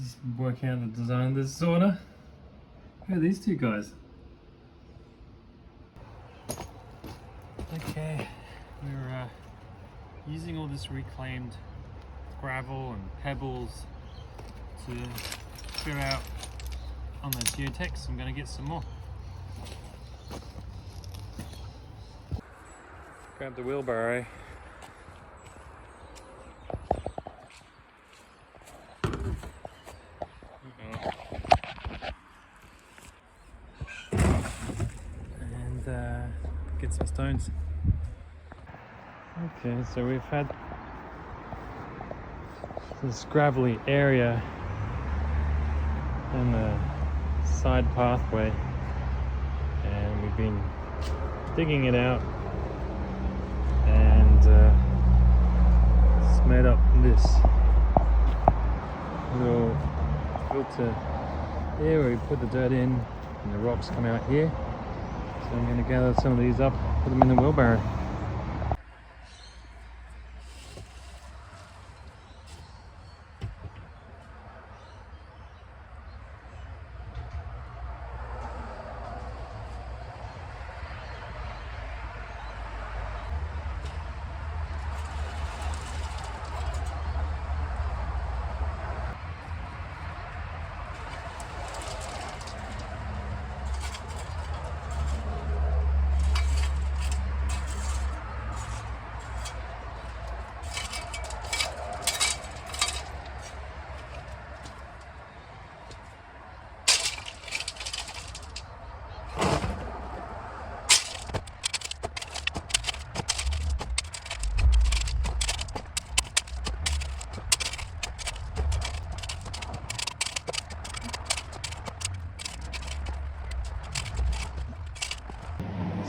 Just working out the design of this sauna. Who are these two guys? Okay, we're using all this reclaimed gravel and pebbles to clear out on the geotechs. I'm going to get some more. Grab the wheelbarrow. And get some stones. Okay, so we've had this gravelly area and the side pathway, and we've been digging it out, and it's made up this little filter here where we put the dirt in and the rocks come out here. So I'm going to gather some of these up, put them in the wheelbarrow.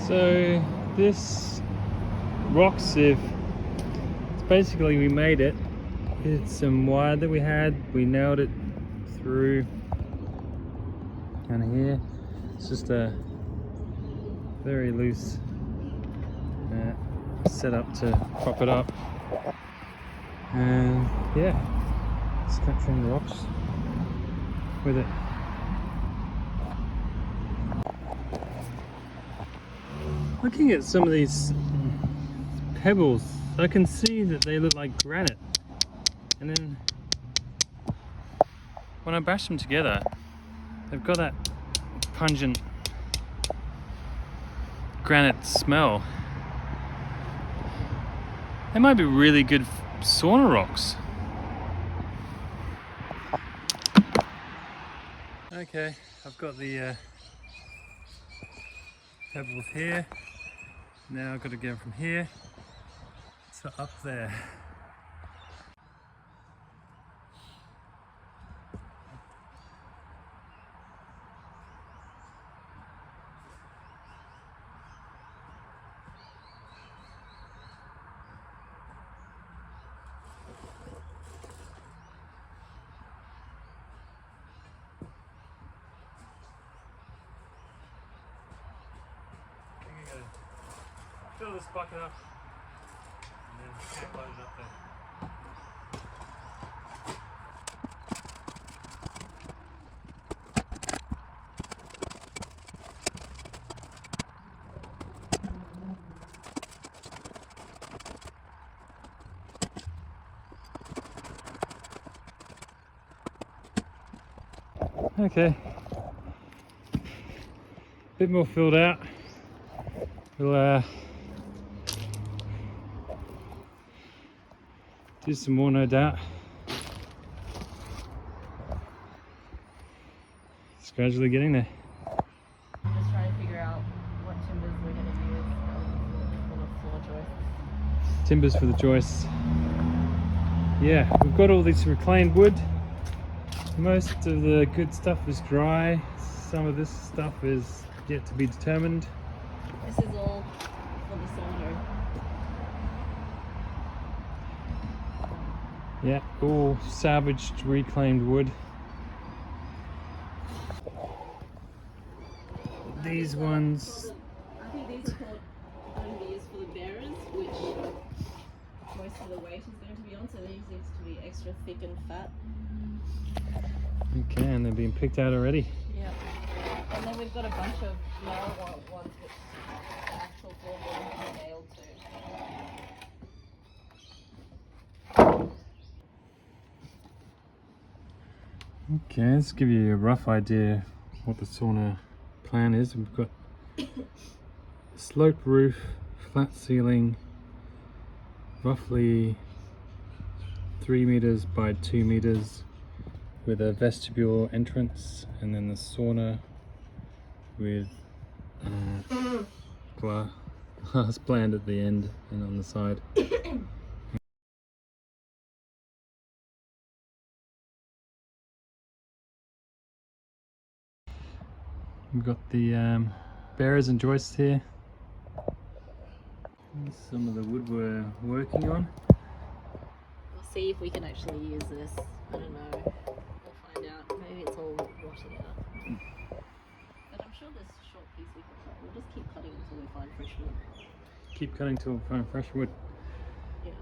So this rock sieve, it's basically, we made it. It's some wire that we had, we nailed it through kind of here. It's just a very loose setup to prop it up, and yeah, it's capturing the rocks with it. Looking at some of these pebbles, I can see that they look like granite, and then when I bash them together, they've got that pungent granite smell. They might be really good sauna rocks. Okay, I've got the pebbles here. Now I've got to go from here to up there. Fill this bucket up and then can't load it up there. Okay, a bit more filled out. We'll do some more, no doubt. It's gradually getting there. Just trying to figure out what timbers we're going to use for the floor joists. Timbers for the joists. Yeah, we've got all this reclaimed wood. Most of the good stuff is dry. Some of this stuff is yet to be determined. This is all for the sauna. Yeah, all salvaged, reclaimed wood. These ones. I think these are going to be used for the bearers, which most of the weight is going to be on, so these need to be extra thick and fat. Okay, and they're being picked out already. Yeah. And then we've got a bunch of marijuana ones which the actual floorboard is nailed to. Okay, let's give you a rough idea what the sauna plan is. We've got a sloped roof, flat ceiling, roughly 3 meters by 2 meters, with a vestibule entrance, and then the sauna with glass bland at the end and on the side. We've got the bearers and joists here. Here's some of the wood we're working on. We'll see if we can actually use this. I don't know. We'll find out. Maybe it's all rotted out. But I'm sure there's a short piece we can cut. We'll just keep cutting until we find fresh wood. Keep cutting till we find fresh wood. Yeah.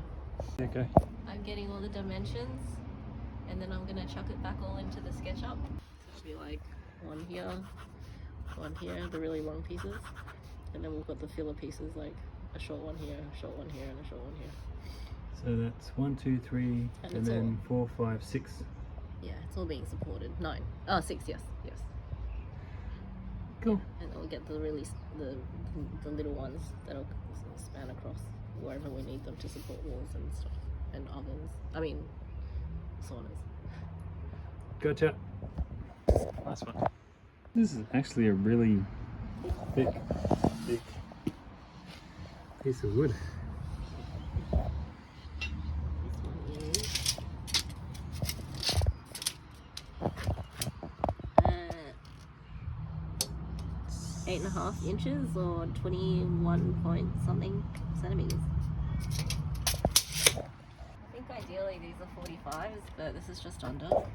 Okay. I'm getting all the dimensions and then I'm gonna chuck it back all into the SketchUp. So it'll be like one here, the really long pieces. And then we've got the filler pieces, like a short one here, a short one here, and a short one here. So that's 1, 2, 3, and then 4, 5, 6. Yeah, it's all being supported. 9. Oh, 6, yes. Cool. And then we'll get the little ones that'll span across wherever we need them to support walls and stuff. And ovens. I mean, saunas. Gotcha. Nice one. This is actually a really thick piece of wood. This one is 8.5 inches or 21 point something centimeters. I think ideally these are 45s, but this is just under 30,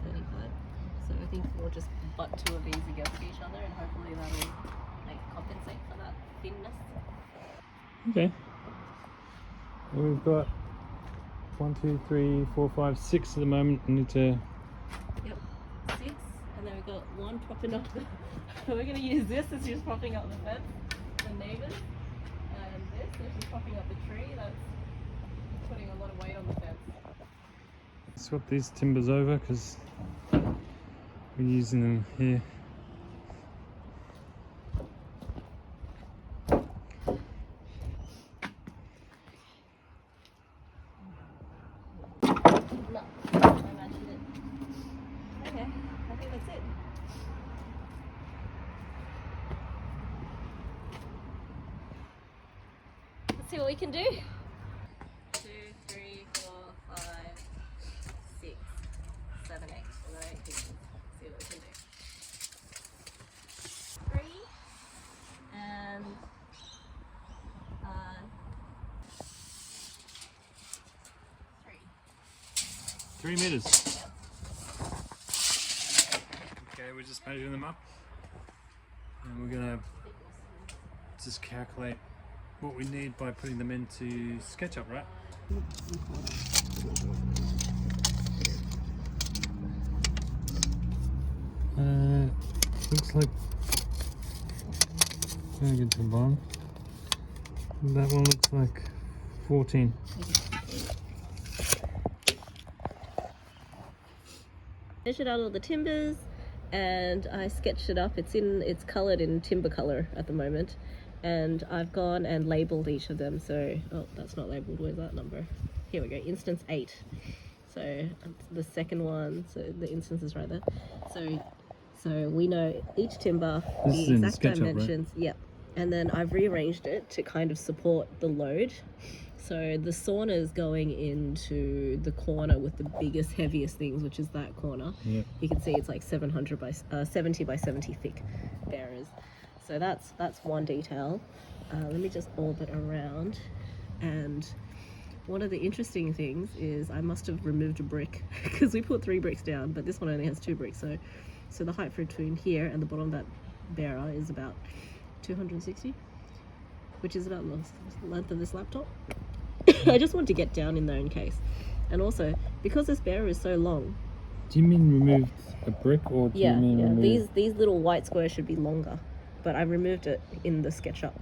35. So I think we'll just butt 2 of these against each other and hopefully that'll compensate for that thinness. Okay. Well, we've got 1, 2, 3, 4, 5, 6 at the moment. We need to. Yep, 6, and then we've got 1 propping up the. We're going to use this as just propping up the fence, the neighbours, and this is just propping up the tree. That's putting a lot of weight on the fence. Swap these timbers over because we're using them here. No, I matched it. Okay, I think that's it. Let's see what we can do. 2, 3, 4, 5, 6, 7, 8. We've got 8 pieces. See what we can do. 3 and 3. 3 meters. Okay, we're just measuring them up. And we're gonna just calculate what we need by putting them into SketchUp, right? Looks like I'm gonna get to the bottom. That one looks like 14. Measured out all the timbers and I sketched it up. It's coloured in timber colour at the moment, and I've gone and labelled each of them. So, oh, that's not labelled. Where's that number? Here we go. Instance 8. So the second one. So the instance is right there. So we know each timber, the exact dimensions. Right? Yep. And then I've rearranged it to kind of support the load. So the sauna is going into the corner with the biggest, heaviest things, which is that corner. Yep. You can see it's like 70 by 70 thick bearers. So that's one detail. Let me just orbit around. And one of the interesting things is I must have removed a brick because we put 3 bricks down, but this one only has 2 bricks. So the height between here and the bottom of that bearer is about 260, which is about the length of this laptop. I just want to get down in there in case. And also, because this bear is so long, Do you mean removed a brick, or do you mean removed... these little white squares should be longer, but I removed it in the SketchUp.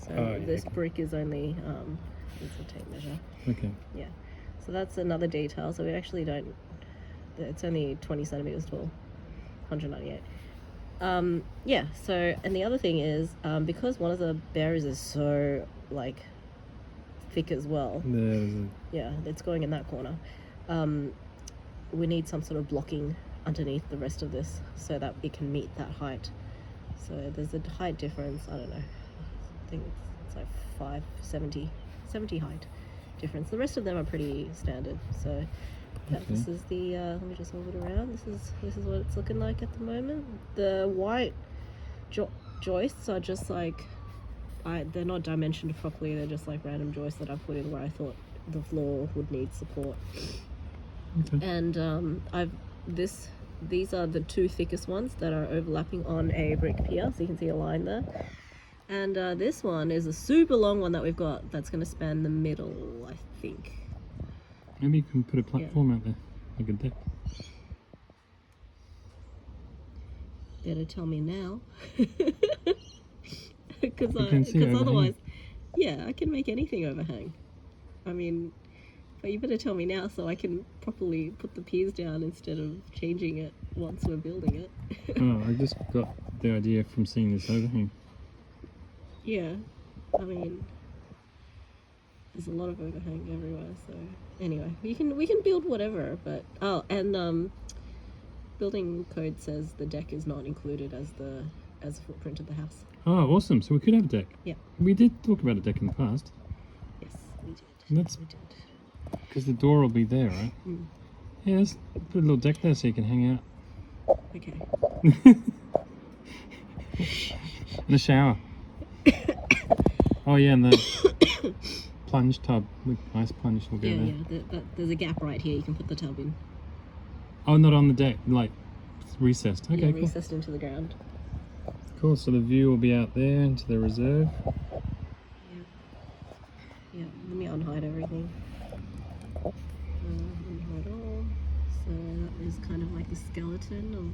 So this brick is only it's a tape measure. Okay. Yeah. So that's another detail. So we actually don't. It's only 20 centimeters tall, 198. Yeah. So, and the other thing is, because one of the berries is so like thick as well. Yeah, it's going in that corner. We need some sort of blocking underneath the rest of this so that it can meet that height. So there's a height difference. I don't know. I think it's like 70 height difference. The rest of them are pretty standard. So yeah, Okay. this is the let me just hold it around. This is what it's looking like at the moment. The white joists are just like they're not dimensioned properly. They're just like random joists that I've put in where I thought the floor would need support. Okay. And these are the two thickest ones that are overlapping on a brick pier, so you can see a line there. And this one is a super long one that we've got that's going to span the middle, I think. Maybe you can put a platform out there, like a deck. Better tell me now. Because overhang. otherwise, yeah, I can make anything overhang. I mean, but you better tell me now so I can properly put the piers down instead of changing it once we're building it. Oh, I just got the idea from seeing this overhang. Yeah, I mean, there's a lot of overhang everywhere. So anyway, we can build whatever. But building code says the deck is not included as the footprint of the house. Oh, awesome! So we could have a deck. Yeah. We did talk about a deck in the past. Yes, we did. That's We did. because the door will be there, right? Mm. Yeah, let's put a little deck there so you can hang out. Okay. And a shower. Oh yeah, and the plunge tub, the ice plunge will go there. Yeah. There's a gap right here. You can put the tub in. Oh, not on the deck, like recessed. Okay, Yeah, cool. recessed into the ground. Cool. So the view will be out there into the reserve. Yeah. Let me unhide everything. Unhide all. So that is kind of like the skeleton of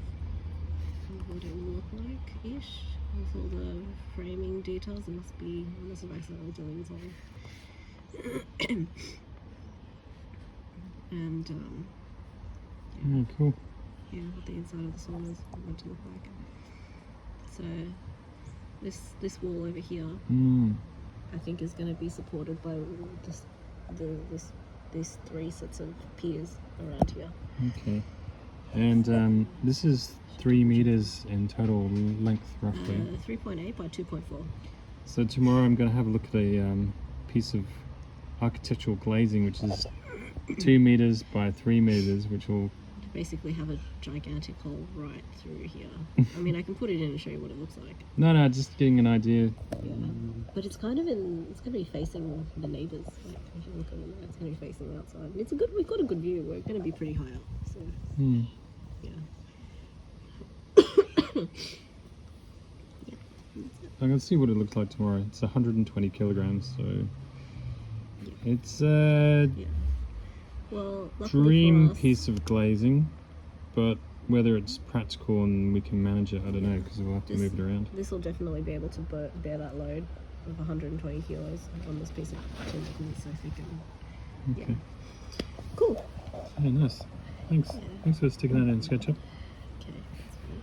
what it will look like ish. With all the framing details. I must have accidentally deleted something. And Yeah, cool. yeah, what the inside of the sauna is meant to look like. So this wall over here, I think, is going to be supported by these three sets of piers around here. Okay. And this is 3 meters in total length, roughly. 3.8 by 2.4. So tomorrow I'm going to have a look at a piece of architectural glazing, which is 2 meters by 3 meters, which will basically have a gigantic hole right through here. I mean, I can put it in and show you what it looks like. No, just getting an idea. Yeah, but it's kind of it's going to be facing the neighbours. Like, if you look at it, it's going to be facing outside. We've got a good view. We're going to be pretty high up, so yeah. I'm going to see what it looks like tomorrow. It's 120 kilograms, so it's well, dream piece of glazing, but whether it's practical and we can manage it, I don't know, because we'll have to move it around. This will definitely be able to bear that load of 120 kilos on this piece of timber because it's so thick. Okay. Cool. Yeah, nice. Thanks. Thanks for sticking that in SketchUp.